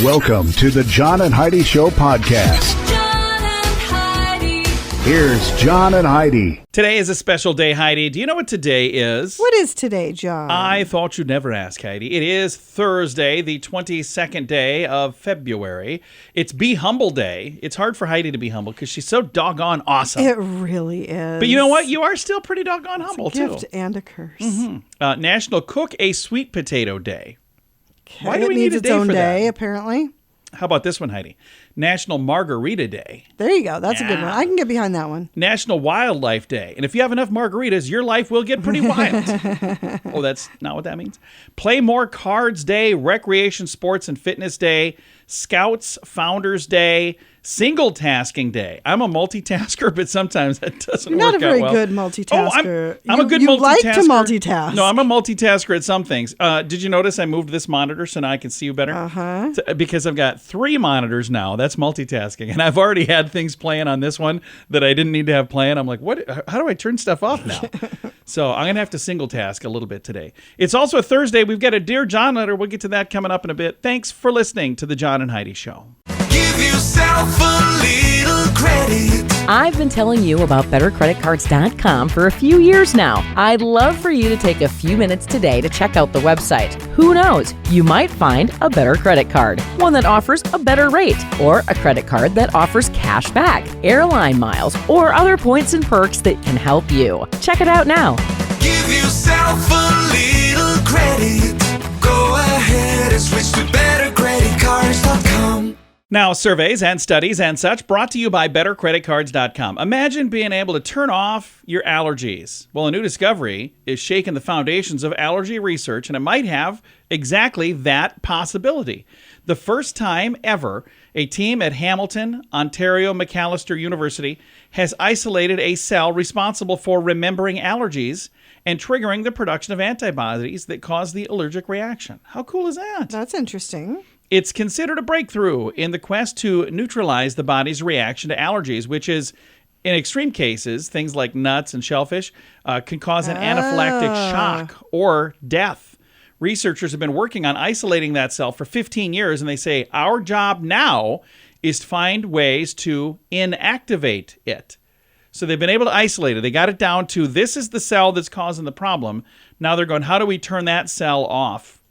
Welcome to the John and Heidi Show podcast. John and Heidi. Here's John and Heidi. Today is a special day, Heidi. Do you know what today is? What is today, John? I thought you'd never ask, Heidi. It is Thursday, the 22nd day of February. It's Be Humble Day. It's hard for Heidi to be humble because she's so doggone awesome. It really is. But you know what? You are still pretty doggone humble, It's a gift too. and a curse. National Cook a Sweet Potato Day. Okay. Why do it we needs need a its day own for day, that? apparently. How about this one, Heidi? National Margarita Day. There you go. That's a good Yeah. one. I can get behind that one. National Wildlife Day. And if you have enough margaritas, your life will get pretty wild. Oh, that's not what that means. Play More Cards Day, Recreation, Sports, and Fitness Day, Scouts Founders Day, Single Tasking Day. I'm a multitasker, but sometimes that doesn't You're work not a very out well. good multitasker. I'm a good you multitasker. like to multitask. No, I'm a multitasker at some things. Did you notice I moved this monitor so now I can see you better? Uh-huh. Because I've got 3 monitors now. That's multitasking. And I've already had things playing on this one that I didn't need to have playing. I'm like, what? How do I turn stuff off now? So I'm going to have to single task a little bit today. It's also a Thursday. We've got a Dear John letter. We'll get to that coming up in a bit. Thanks for listening to the John and Heidi Show. Give yourself a little credit. I've been telling you about BetterCreditCards.com for a few years now. I'd love for you to take a few minutes today to check out the website. Who knows? You might find a better credit card, one that offers a better rate, or a credit card that offers cash back, airline miles, or other points and perks that can help you. Check it out now. Give yourself a little credit. Go ahead and switch to BetterCreditCards.com. Now, surveys and studies and such brought to you by BetterCreditCards.com. Imagine being able to turn off your allergies. Well, a new discovery is shaking the foundations of allergy research, and it might have exactly that possibility. The first time ever, a team at Hamilton, Ontario Macalester University has isolated a cell responsible for remembering allergies and triggering the production of antibodies that cause the allergic reaction. How cool is that? That's interesting. It's considered a breakthrough in the quest to neutralize the body's reaction to allergies, which is, in extreme cases, things like nuts and shellfish, can cause an anaphylactic shock or death. Researchers have been working on isolating that cell for 15 years, and they say our job now is to find ways to inactivate it. So they've been able to isolate it. They got it down to this is the cell that's causing the problem. Now they're going, how do we turn that cell off?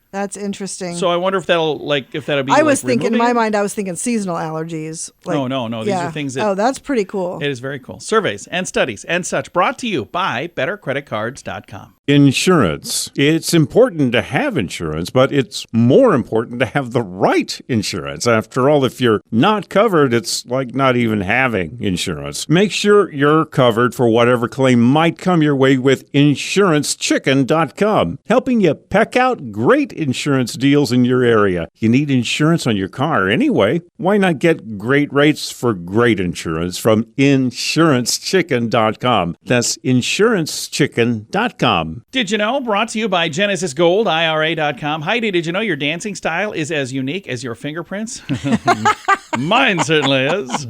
That's interesting. So I wonder if that'll be. I was thinking, in removing my it? mind, I was thinking seasonal allergies. No. These are things that. Oh, that's pretty cool. It is very cool. Surveys and studies and such brought to you by BetterCreditCards.com. Insurance. It's important to have insurance, but it's more important to have the right insurance. After all, if you're not covered, it's like not even having insurance. Make sure you're covered for whatever claim might come your way with InsuranceChicken.com, helping you peck out great insurance deals in your area. You need insurance on your car anyway. Why not get great rates for great insurance from InsuranceChicken.com? That's InsuranceChicken.com. Did you know? Brought to you by Genesis Gold, IRA.com. Heidi, did you know your dancing style is as unique as your fingerprints? Mine certainly is.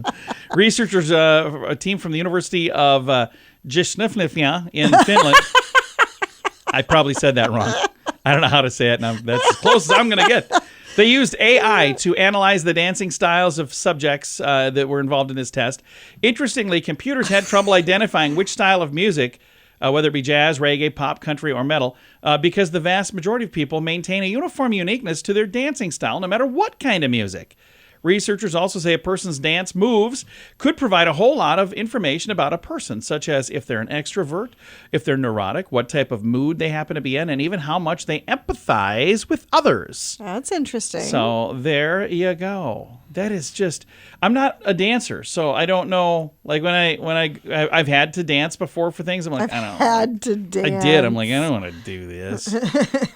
Researchers, a team from the University of Jyväskylä in Finland. I probably said that wrong. I don't know how to say it. Now that's as close as I'm going to get. They used AI to analyze the dancing styles of subjects that were involved in this test. Interestingly, computers had trouble identifying which style of music, whether it be jazz, reggae, pop, country, or metal, because the vast majority of people maintain a uniform uniqueness to their dancing style, no matter what kind of music. Researchers also say a person's dance moves could provide a whole lot of information about a person, such as if they're an extrovert, if they're neurotic, what type of mood they happen to be in, and even how much they empathize with others. That's interesting. So there you go. That is just, I'm not a dancer, so I don't know. Like I've had to dance before for things. I'm like, I don't know. Had to dance. I did. I'm like, I don't want to do this. All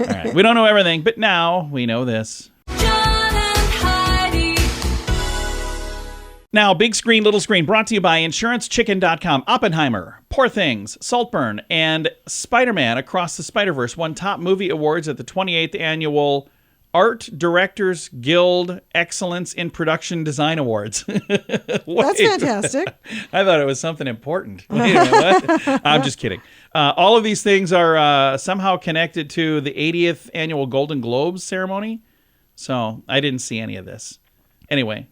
right. We don't know everything, but now we know this. John and Heidi. Now, Big Screen, Little Screen, brought to you by InsuranceChicken.com. Oppenheimer, Poor Things, Saltburn, and Spider-Man Across the Spider-Verse won top movie awards at the 28th Annual Art Directors Guild Excellence in Production Design Awards. That's fantastic. I thought it was something important. Wait a minute, what? I'm just kidding. All of these things are somehow connected to the 80th Annual Golden Globes ceremony. So I didn't see any of this. Anyway,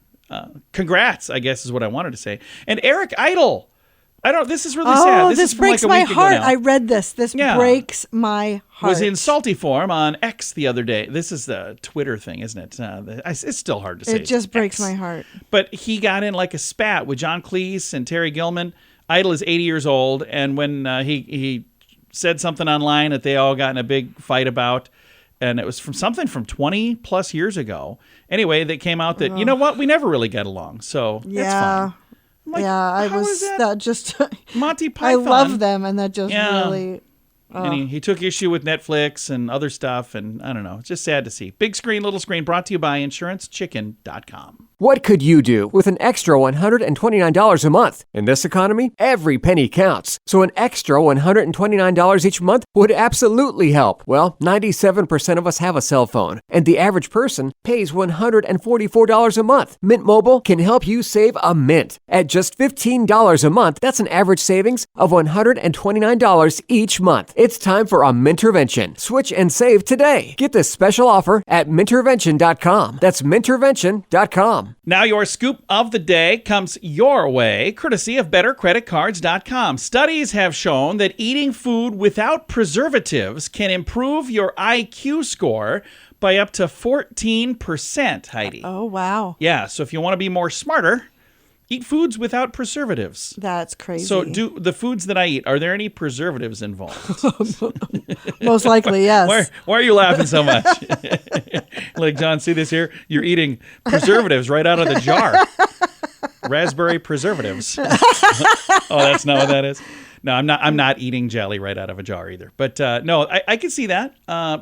congrats, I guess is what I wanted to say. And Eric Idle. This is really sad. Oh, This this is from breaks like a my week ago heart. now. I read this. This Yeah. breaks my heart. Was in salty form on X the other day. This is the Twitter thing, isn't it? It's still hard to say. It just It's breaks X. my heart. But he got in like a spat with John Cleese and Terry Gilman. Idle is 80 years old, and when he said something online that they all got in a big fight about, and it was from something from 20 plus years ago. Anyway, they came out that, you know what, we never really got along, so that's Yeah. fine. I'm like, Yeah, I how was is that just Monty I Python. love them, and that just Yeah. really And he took issue with Netflix and other stuff, and I don't know. It's just sad to see. Big screen, little screen, brought to you by InsuranceChicken.com. What could you do with an extra $129 a month? In this economy, every penny counts. So an extra $129 each month would absolutely help. Well, 97% of us have a cell phone, and the average person pays $144 a month. Mint Mobile can help you save a mint. At just $15 a month, that's an average savings of $129 each month. It's time for a Mintervention. Switch and save today. Get this special offer at Mintervention.com. That's Mintervention.com. Now your scoop of the day comes your way, courtesy of BetterCreditCards.com. Studies have shown that eating food without preservatives can improve your IQ score by up to 14%, Heidi. Oh, wow. Yeah, so if you want to be more smarter, eat foods without preservatives. That's crazy. So do the foods that I eat, are there any preservatives involved? Most likely, yes. Why are you laughing so much? Like, John, see this here? You're eating preservatives right out of the jar. Raspberry preservatives. Oh, that's not what that is? No, I'm not eating jelly right out of a jar either. But no, I can see that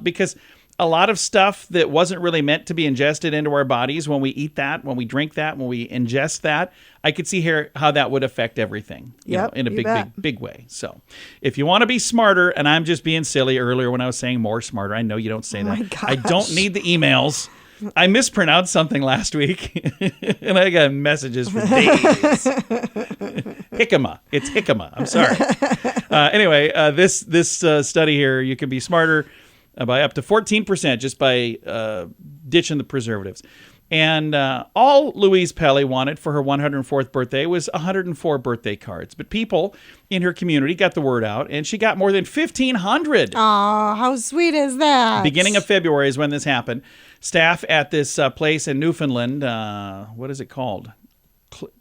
because a lot of stuff that wasn't really meant to be ingested into our bodies, when we eat that, when we drink that, when we ingest that, I could see here how that would affect everything in a you bet. big way. So if you want to be smarter, and I'm just being silly earlier when I was saying more smarter, I know you don't say that. my I don't need the emails. I mispronounced something last week, and I got messages for days. Jicama. It's jicama. I'm sorry. Anyway, this study here, you can be smarter by up to 14% just by ditching the preservatives. And all Louise Pelly wanted for her 104th birthday was 104 birthday cards. But people in her community got the word out, and she got more than 1,500. Aw, how sweet is that? Beginning of February is when this happened. Staff at this place in Newfoundland, what is it called?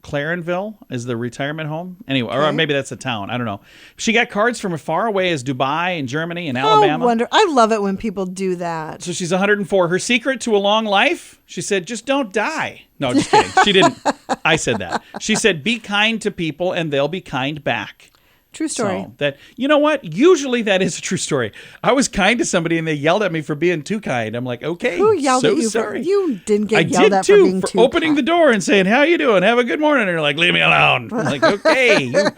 Clarenville is the retirement home. Anyway, or maybe that's a town. I don't know. She got cards from as far away as Dubai and Germany and Alabama. I love it when people do that. So she's 104. Her secret to a long life, she said, just don't die. No, just kidding. She didn't. I said that. She said, be kind to people and they'll be kind back. True story. So that, you know what? Usually that is a true story. I was kind to somebody and they yelled at me for being too kind. I'm like, okay, Who yelled so at you? sorry. You didn't get I yelled did at too, for being too opening kind. the door and saying, how you doing? Have a good morning. And you're like, leave me alone. I'm like, okay, you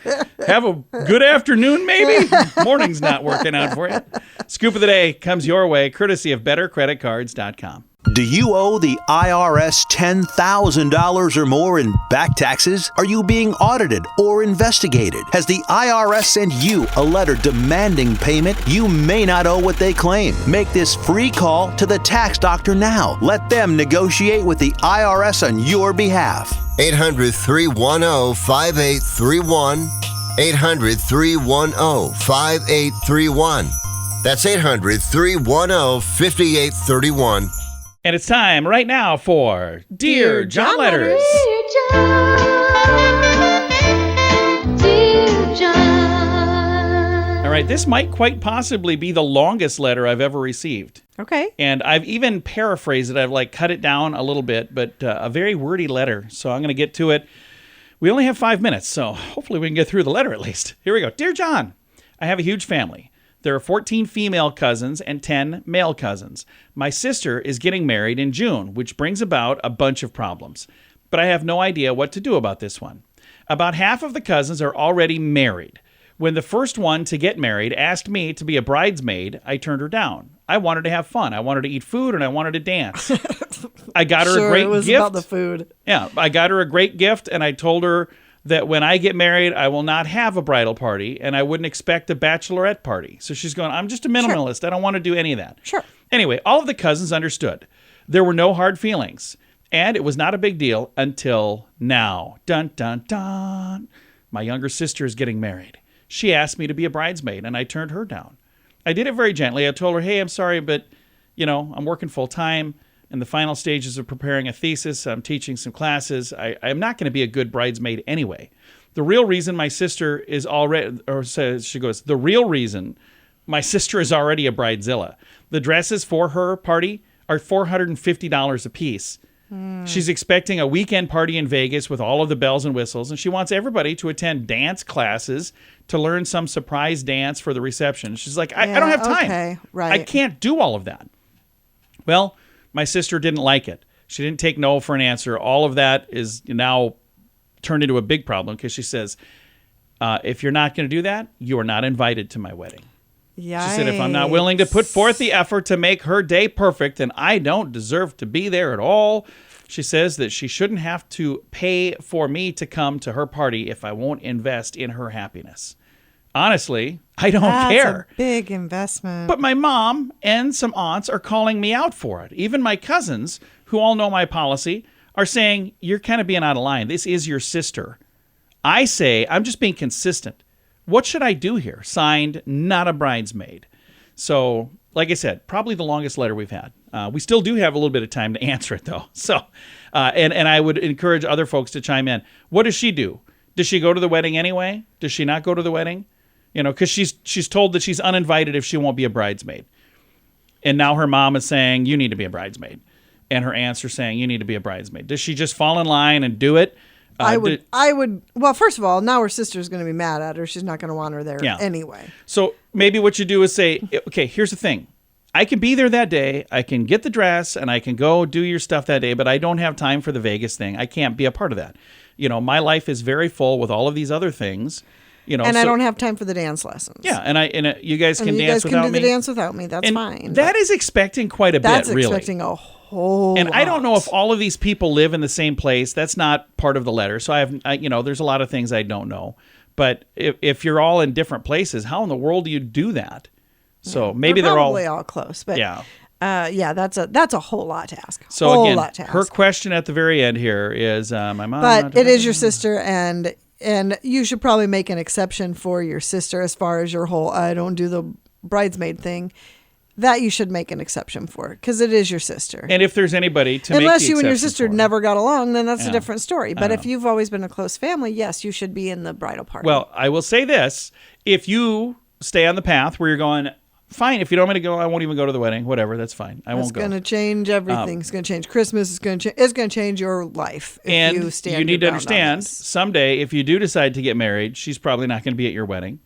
have a good afternoon maybe? Morning's not working out for you. Scoop of the day comes your way, courtesy of BetterCreditCards.com. Do you owe the IRS $10,000 or more in back taxes? Are you being audited or investigated? Has the IRS sent you a letter demanding payment? You may not owe what they claim. Make this free call to the tax doctor now. Let them negotiate with the IRS on your behalf. 800-310-5831. 800-310-5831. That's 800-310-5831. And it's time right now for Dear John Letters. Dear John. All right, this might quite possibly be the longest letter I've ever received. Okay. And I've even paraphrased it. I've cut it down a little bit, but a very wordy letter. So I'm going to get to it. We only have 5 minutes, so hopefully we can get through the letter at least. Here we go. Dear John, I have a huge family. There are 14 female cousins and 10 male cousins. My sister is getting married in June, which brings about a bunch of problems. But I have no idea what to do about this one. About half of the cousins are already married. When the first one to get married asked me to be a bridesmaid, I turned her down. I wanted to have fun. I wanted to eat food and I wanted to dance. I got her a great it was gift. about the food. Yeah, I got her a great gift and I told her that when I get married, I will not have a bridal party and I wouldn't expect a bachelorette party. So she's going, I'm just a minimalist. I don't want to do any of that. Sure. Anyway, all of the cousins understood. There were no hard feelings, and it was not a big deal until now. Dun, dun, dun. My younger sister is getting married. She asked me to be a bridesmaid, and I turned her down. I did it very gently. I told her, hey, I'm sorry, but, I'm working full time in the final stages of preparing a thesis. I'm teaching some classes. I'm not going to be a good bridesmaid anyway. The real reason my sister is already, or says, she goes, the real reason my sister is already a bridezilla. The dresses for her party are $450 a piece. She's expecting a weekend party in Vegas with all of the bells and whistles, and she wants everybody to attend dance classes to learn some surprise dance for the reception. She's like, I don't have time. Okay, right. I can't do all of that. Well, my sister didn't like it. She didn't take no for an answer. All of that is now turned into a big problem because she says, if you're not going to do that, you are not invited to my wedding. Yikes. She said, if I'm not willing to put forth the effort to make her day perfect, then I don't deserve to be there at all. She says that she shouldn't have to pay for me to come to her party if I won't invest in her happiness. Honestly, I don't care. That's a big investment. But my mom and some aunts are calling me out for it. Even my cousins, who all know my policy, are saying, you're kind of being out of line. This is your sister. I say, I'm just being consistent. What should I do here? Signed, not a bridesmaid. So, like I said, probably the longest letter we've had. We still do have a little bit of time to answer it, though. So, and I would encourage other folks to chime in. What does she do? Does she go to the wedding anyway? Does she not go to the wedding? Because she's told that she's uninvited if she won't be a bridesmaid. And now her mom is saying, you need to be a bridesmaid. And her aunts are saying, you need to be a bridesmaid. Does she just fall in line and do it? I would. Well, first of all, now her sister's going to be mad at her. She's not going to want her there anyway. So maybe what you do is say, okay, here's the thing. I can be there that day. I can get the dress and I can go do your stuff that day, but I don't have time for the Vegas thing. I can't be a part of that. My life is very full with all of these other things. And I don't have time for the dance lessons. Yeah, and you guys can dance without me. You guys can do the dance without me. That's fine. That is expecting quite a bit, really. That's expecting a whole And lot. I don't know if all of these people live in the same place. That's not part of the letter. So there's a lot of things I don't know. But if you're all in different places, how in the world do you do that? So maybe they're probably all close. But that's a whole lot to ask. So again, her question at the very end here is, my mom. But it is your sister, and you should probably make an exception for your sister as far as your whole I don't do the bridesmaid thing. That you should make an exception for because it is your sister. And if there's anybody to unless make you and your sister never got along, then that's a different story. But if know. you've always been a close family, yes, you should be in the bridal party. Well, I will say this. If you stay on the path where you're going, fine, if you don't want me to go, I won't even go to the wedding. Whatever, that's fine. I won't go. It's going to change everything. It's going to change Christmas. It's going to change your life. If and you stand need your to ground on understand, this. someday, if you do decide to get married, she's probably not going to be at your wedding.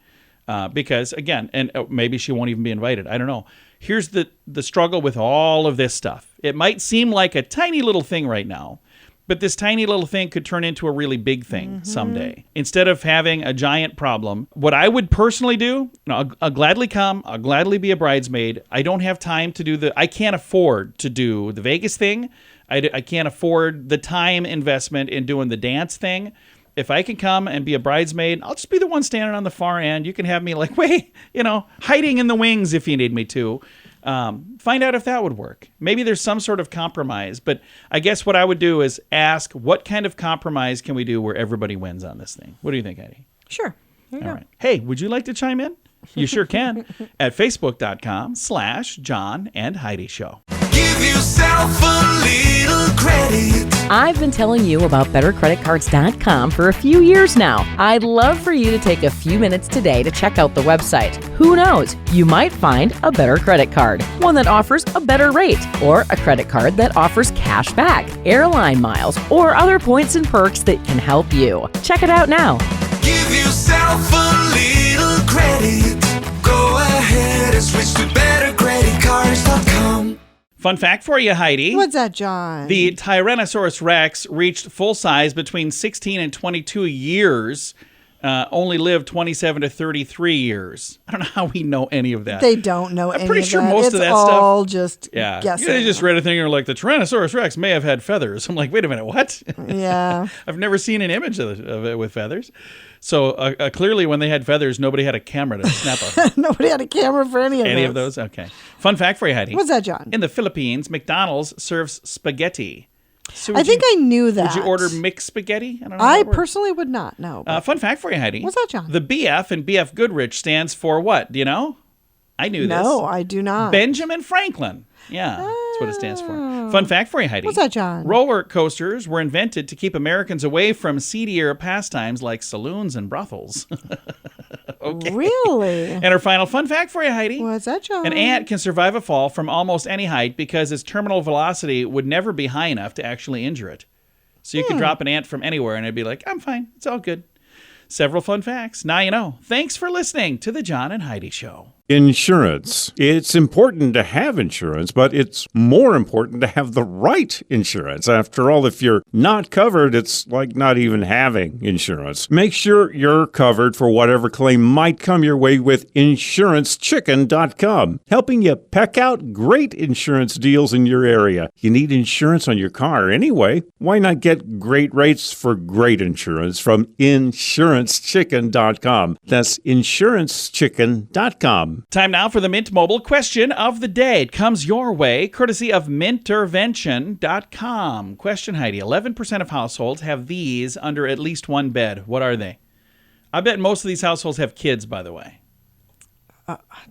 Because, again, and maybe she won't even be invited. I don't know. Here's the struggle with all of this stuff. It might seem like a tiny little thing right now, but this tiny little thing could turn into a really big thing someday. Instead of having a giant problem, what I would personally do, I'll gladly come. I'll gladly be a bridesmaid. I don't have time to do I can't afford to do the Vegas thing. I can't afford the time investment in doing the dance thing. If I can come and be a bridesmaid, I'll just be the one standing on the far end. You can have me hiding in the wings if you need me to. Find out if that would work. Maybe there's some sort of compromise. But I guess what I would do is ask, what kind of compromise can we do where everybody wins on this thing? What do you think, Heidi? Sure. There you All go. right. Hey, would you like to chime in? You sure can at facebook.com/John and Heidi Show. Give yourself a little credit. I've been telling you about bettercreditcards.com for a few years now. I'd love for you to take a few minutes today to check out the website. Who knows? You might find a better credit card, one that offers a better rate, or a credit card that offers cash back, airline miles, or other points and perks that can help you. Check it out now. Give yourself a little credit. Go ahead and switch to bettercreditcards.com. Fun fact for you, Heidi. What's that, John? The Tyrannosaurus Rex reached full size between 16 and 22 years only live 27 to 33 years. I don't know how we know any of that. They don't know I'm any pretty of sure that. most It's of that all stuff. just Yeah. guessing. They just read a thing and were like, the Tyrannosaurus Rex may have had feathers. I'm like, wait a minute, what? Yeah. I've never seen an image of it with feathers. So clearly when they had feathers, nobody had a camera to snap Nobody had a camera for any of any this. of those. Okay. Fun fact for you, Heidi. What's that, John? In the Philippines, McDonald's serves spaghetti. So I think I knew that. Would you order mixed spaghetti? I don't know. I personally would not. No. Fun fact for you, Heidi. What's that, John? The BF in BF Goodrich stands for what? Do you know? I knew this. No, I do not. Benjamin Franklin. Yeah, that's what it stands for. Fun fact for you, Heidi. What's that, John? Roller coasters were invented to keep Americans away from seedier pastimes like saloons and brothels. Okay. Really? And our final fun fact for you, Heidi. What's that, John? An ant can survive a fall from almost any height because its terminal velocity would never be high enough to actually injure it. So you could drop an ant from anywhere and it'd be like, I'm fine. It's all good. Several fun facts. Now you know. Thanks for listening to the John and Heidi Show. Insurance. It's important to have insurance, but it's more important to have the right insurance. After all, if you're not covered, it's like not even having insurance. Make sure you're covered for whatever claim might come your way with InsuranceChicken.com, helping you peck out great insurance deals in your area. You need insurance on your car anyway. Why not get great rates for great insurance from InsuranceChicken.com? That's InsuranceChicken.com. Time now for the Mint Mobile question of the day. It comes your way, courtesy of Mintervention.com. Question, Heidi. 11% of households have these under at least one bed. What are they? I bet most of these households have kids, by the way.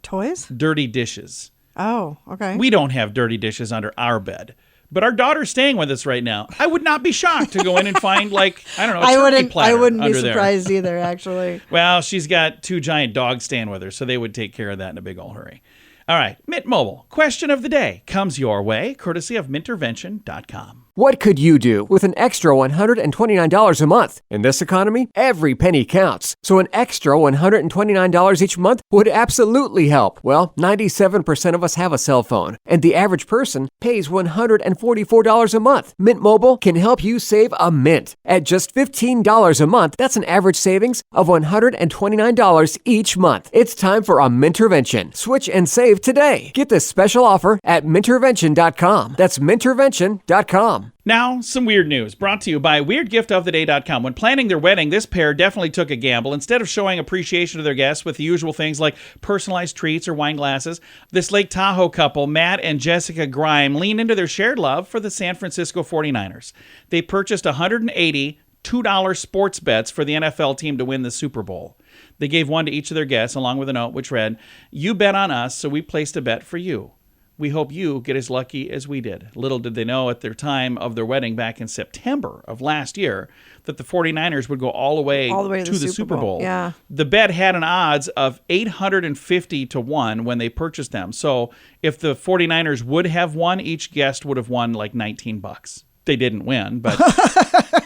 Toys? Dirty dishes. Oh, okay. We don't have dirty dishes under our bed. But our daughter's staying with us right now. I would not be shocked to go in and find, like, I don't know, a turkey platter I wouldn't be under there. surprised either, actually. Well, she's got 2 giant dogs staying with her, so they would take care of that in a big old hurry. All right, Mint Mobile, question of the day comes your way, courtesy of Mintervention.com. What could you do with an extra $129 a month? In this economy, every penny counts. So an extra $129 each month would absolutely help. Well, 97% of us have a cell phone, and the average person pays $144 a month. Mint Mobile can help you save a mint. At just $15 a month, that's an average savings of $129 each month. It's time for a Mintervention. Switch and save today. Get this special offer at Mintervention.com. That's Mintervention.com. Now, some weird news brought to you by WeirdGiftOfTheDay.com. When planning their wedding, this pair definitely took a gamble. Instead of showing appreciation to their guests with the usual things like personalized treats or wine glasses, this Lake Tahoe couple, Matt and Jessica Grime, leaned into their shared love for the San Francisco 49ers. They purchased 180 $2 sports bets for the NFL team to win the Super Bowl. They gave one to each of their guests, along with a note which read, "You bet on us, so we placed a bet for you. We hope you get as lucky as we did." Little did they know at their time of their wedding back in September of last year that the 49ers would go all the way to the Super Bowl. Yeah. The bet had an odds of 850 to 1 when they purchased them. So if the 49ers would have won, each guest would have won like $19. They didn't win, but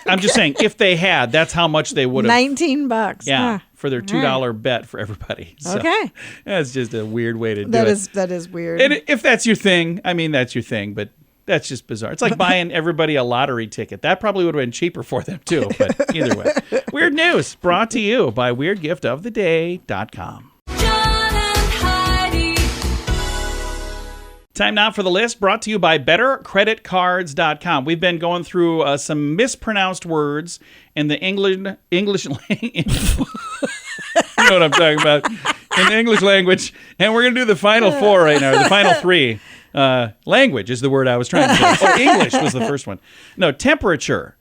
I'm just saying if they had, that's how much they would have. $19. Yeah, Huh. for their $2 bet for everybody. So Okay. that's just a weird way to do That it. that is weird. And if that's your thing, I mean, that's your thing, but that's just bizarre. It's like buying everybody a lottery ticket. That probably would have been cheaper for them too, but either way. Weird news brought to you by WeirdGiftOfTheDay.com. John and Heidi. Time now for the list brought to you by BetterCreditCards.com. We've been going through some mispronounced words in the English language. You know what I'm talking about. In the English language. And we're going to do the final 4 right now, or the final 3. Language is the word I was trying to say. Oh, English was the first one. No, temperature.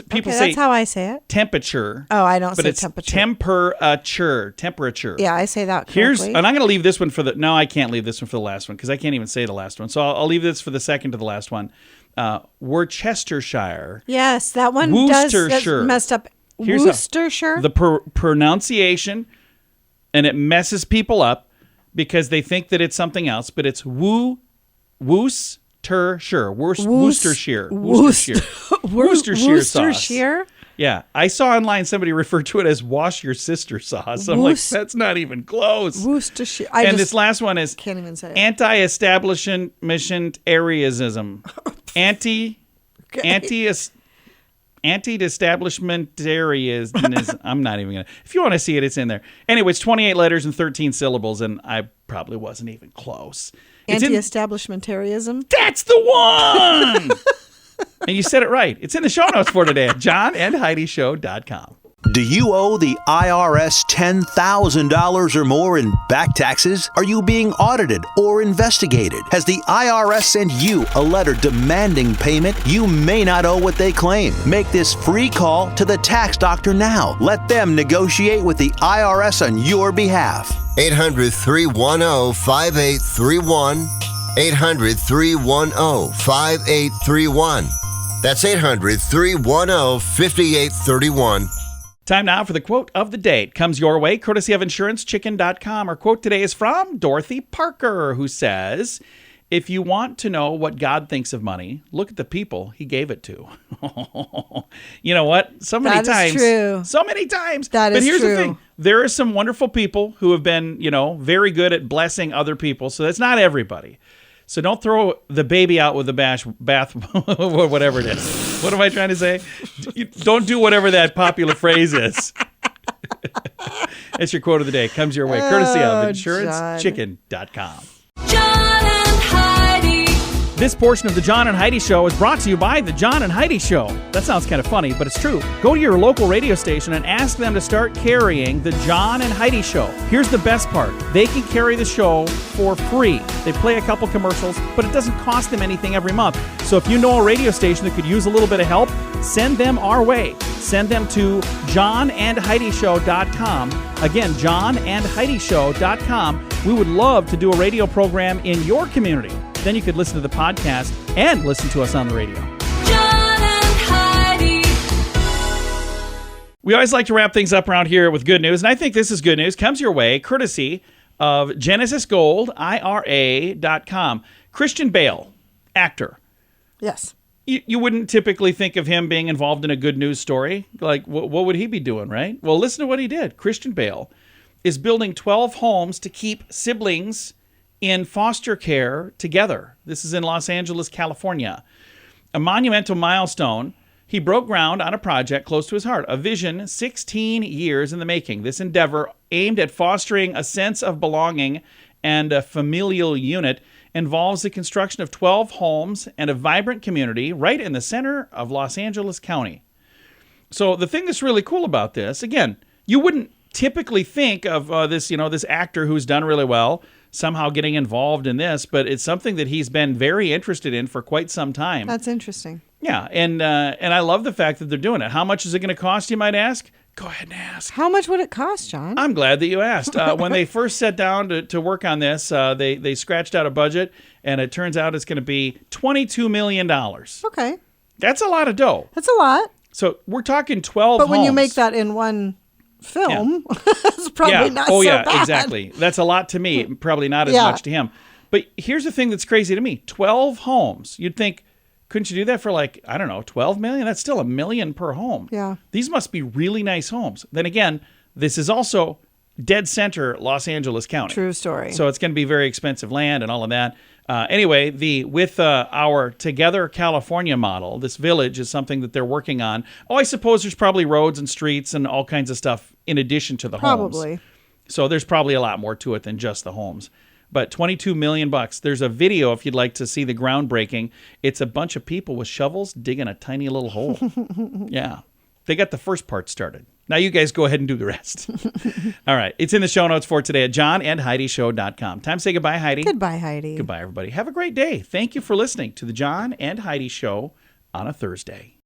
People say that's how I say it. temperature. Oh, I don't but say it's temperature. Temperature. Yeah, I say that correctly. And I'm going to leave this one for the... No, I can't leave this one for the last one because I can't even say the last one. So I'll leave this for the second to the last one. Worcestershire. Yes, that one Worcestershire. does messed up. Here's how- Worcestershire? The pronunciation, and it messes people up because they think that it's something else, but it's Worcestershire. Worcestershire. Worcestershire sauce. Worcestershire? Yeah. I saw online somebody referred to it as wash your sister sauce. I'm like, that's not even close. Worcestershire. This last one is can't even say it. anti-establishment areaism. Anti-establishmentarianism is, I'm not even going to. If you want to see it, it's in there. Anyway, it's 28 letters and 13 syllables, and I probably wasn't even close. Anti-establishmentarianism? That's the one! And you said it right. It's in the show notes for today at johnandheidishow.com. Do you owe the IRS $10,000 or more in back taxes? Are you being audited or investigated? Has the IRS sent you a letter demanding payment? You may not owe what they claim. Make this free call to the tax doctor now. Let them negotiate with the IRS on your behalf. 800 310 5831. 800 310 5831. That's 800 310 5831. Time now for the quote of the day. It comes your way, courtesy of InsuranceChicken.com. Our quote today is from Dorothy Parker, who says, if you want to know what God thinks of money, look at the people he gave it to. You know what? So many That is times. true. So many times. That but is here's true. the thing. There are some wonderful people who have been, very good at blessing other people. So that's not everybody. So don't throw the baby out with the bath, whatever it is. What am I trying to say? Don't do whatever that popular phrase is. That's your quote of the day. Comes your way, courtesy of InsuranceChicken.com. John and Heidi. This portion of the John and Heidi Show is brought to you by the John and Heidi Show. That sounds kind of funny, but it's true. Go to your local radio station and ask them to start carrying the John and Heidi Show. Here's the best part. They can carry the show for free. They play a couple commercials, but it doesn't cost them anything every month. So if you know a radio station that could use a little bit of help, send them our way. Send them to johnandheidishow.com. Again, johnandheidishow.com. We would love to do a radio program in your community. Then you could listen to the podcast and listen to us on the radio. John and Heidi. We always like to wrap things up around here with good news, and I think this is good news. Comes your way courtesy of Genesis Gold, IRA.com. Christian Bale, actor. Yes. You wouldn't typically think of him being involved in a good news story. Like, what would he be doing, right? Well, listen to what he did. Christian Bale is building 12 homes to keep siblings in foster care together. This is in Los Angeles, California. A monumental milestone. He broke ground on a project close to his heart, a vision 16 years in the making. This endeavor, aimed at fostering a sense of belonging and a familial unit, involves the construction of 12 homes and a vibrant community right in the center of Los Angeles County. So the thing that's really cool about this, again, you wouldn't typically think of this actor who's done really well somehow getting involved in this, but it's something that he's been very interested in for quite some time. That's interesting. Yeah, and I love the fact that they're doing it. How much is it going to cost, you might ask? Go ahead and ask. How much would it cost, John? I'm glad that you asked. When they first sat down to work on this, they scratched out a budget, and it turns out it's going to be $22 million. Okay. That's a lot of dough. That's a lot. So we're talking 12 But when you homes. make that in one film, it's probably not so bad. Exactly. That's a lot to me. Probably not as Yeah. much to him. But here's the thing that's crazy to me. 12 homes. You'd think, couldn't you do that for 12 million? That's still $1 million per home. Yeah. These must be really nice homes. Then again, this is also dead center Los Angeles County. True story. So it's going to be very expensive land and all of that. Anyway, with our Together California model, this village is something that they're working on. Oh, I suppose there's probably roads and streets and all kinds of stuff in addition to the homes. Probably. So there's probably a lot more to it than just the homes. But $22 million. There's a video if you'd like to see the groundbreaking. It's a bunch of people with shovels digging a tiny little hole. Yeah. They got the first part started. Now you guys go ahead and do the rest. All right. It's in the show notes for today at johnandheidishow.com. Time to say goodbye, Heidi. Goodbye, Heidi. Goodbye, everybody. Have a great day. Thank you for listening to the John and Heidi Show on a Thursday.